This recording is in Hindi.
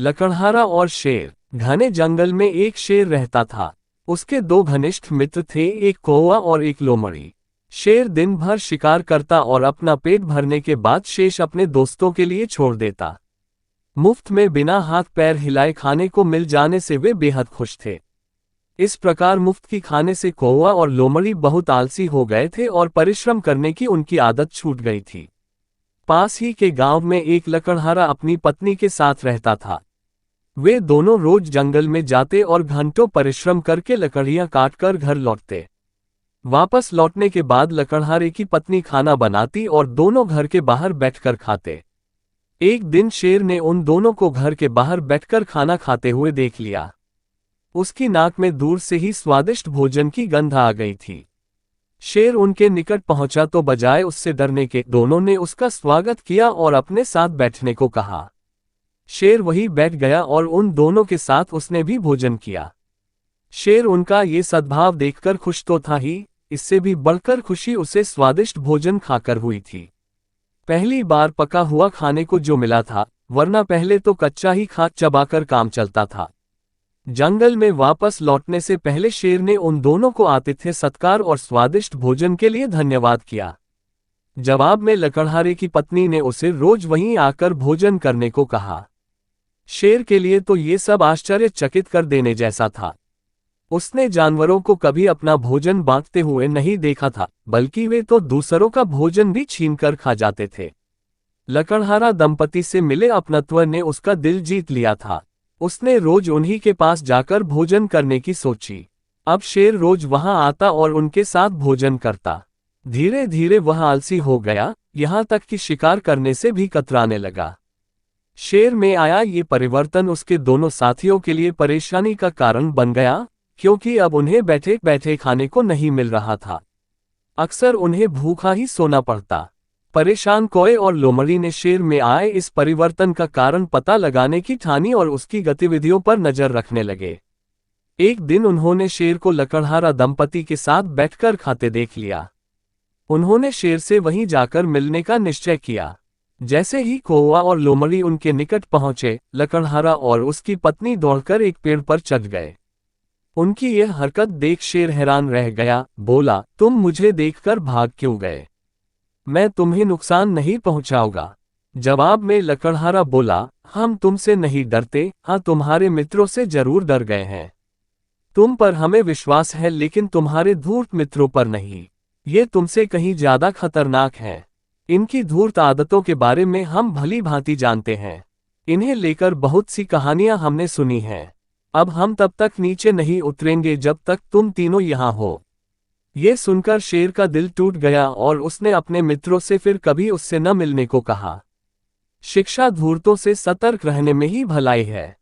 लकड़हारा और शेर। घने जंगल में एक शेर रहता था। उसके दो घनिष्ठ मित्र थे, एक कौवा और एक लोमड़ी। शेर दिन भर शिकार करता और अपना पेट भरने के बाद शेष अपने दोस्तों के लिए छोड़ देता। मुफ्त में बिना हाथ पैर हिलाए खाने को मिल जाने से वे बेहद खुश थे। इस प्रकार मुफ्त की खाने से कौवा और लोमड़ी बहुत आलसी हो गए थे और परिश्रम करने की उनकी आदत छूट गई थी। पास ही के गांव में एक लकड़हारा अपनी पत्नी के साथ रहता था। वे दोनों रोज जंगल में जाते और घंटों परिश्रम करके लकड़ियां काटकर घर लौटते। वापस लौटने के बाद लकड़हारे की पत्नी खाना बनाती और दोनों घर के बाहर बैठकर खाते। एक दिन शेर ने उन दोनों को घर के बाहर बैठकर खाना खाते हुए देख लिया। उसकी नाक में दूर से ही स्वादिष्ट भोजन की गंध आ गई थी। शेर उनके निकट पहुंचा तो बजाय उससे डरने के दोनों ने उसका स्वागत किया और अपने साथ बैठने को कहा। शेर वहीं बैठ गया और उन दोनों के साथ उसने भी भोजन किया। शेर उनका ये सद्भाव देखकर खुश तो था ही, इससे भी बढ़कर खुशी उसे स्वादिष्ट भोजन खाकर हुई थी। पहली बार पका हुआ खाने को जो मिला था, वरना पहले तो कच्चा ही खा चबाकर काम चलता था। जंगल में वापस लौटने से पहले शेर ने उन दोनों को आतिथ्य सत्कार और स्वादिष्ट भोजन के लिए धन्यवाद किया। जवाब में लकड़हारे की पत्नी ने उसे रोज वहीं आकर भोजन करने को कहा। शेर के लिए तो ये सब आश्चर्यचकित कर देने जैसा था। उसने जानवरों को कभी अपना भोजन बांटते हुए नहीं देखा था, बल्कि वे तो दूसरों का भोजन भी छीनकर खा जाते थे। लकड़हारा दंपति से मिले अपनत्व ने उसका दिल जीत लिया था। उसने रोज उन्हीं के पास जाकर भोजन करने की सोची। अब शेर रोज वहां आता और उनके साथ भोजन करता। धीरे धीरे वह आलसी हो गया, यहां तक कि शिकार करने से भी कतराने लगा। शेर में आया ये परिवर्तन उसके दोनों साथियों के लिए परेशानी का कारण बन गया, क्योंकि अब उन्हें बैठे बैठे खाने को नहीं मिल रहा था। अक्सर उन्हें भूखा ही सोना पड़ता। परेशान कौवे और लोमड़ी ने शेर में आए इस परिवर्तन का कारण पता लगाने की ठानी और उसकी गतिविधियों पर नजर रखने लगे। एक दिन उन्होंने शेर को लकड़हारा दंपति के साथ बैठकर खाते देख लिया। उन्होंने शेर से वहीं जाकर मिलने का निश्चय किया। जैसे ही कौवा और लोमड़ी उनके निकट पहुंचे, लकड़हारा और उसकी पत्नी दौड़कर एक पेड़ पर चढ़ गए। उनकी यह हरकत देख शेर हैरान रह गया। बोला, तुम मुझे देखकर भाग क्यों गए? मैं तुम्हें नुकसान नहीं पहुंचाऊंगा। जवाब में लकड़हारा बोला, हम तुमसे नहीं डरते, हाँ तुम्हारे मित्रों से जरूर डर गए हैं। तुम पर हमें विश्वास है, लेकिन तुम्हारे धूर्त मित्रों पर नहीं। ये तुमसे कहीं ज्यादा खतरनाक हैं। इनकी धूर्त आदतों के बारे में हम भली भांति जानते हैं। इन्हें लेकर बहुत सी कहानियां हमने सुनी हैं। अब हम तब तक नीचे नहीं उतरेंगे जब तक तुम तीनों यहाँ हो। ये सुनकर शेर का दिल टूट गया और उसने अपने मित्रों से फिर कभी उससे न मिलने को कहा। शिक्षा धूर्तों से सतर्क रहने में ही भलाई है।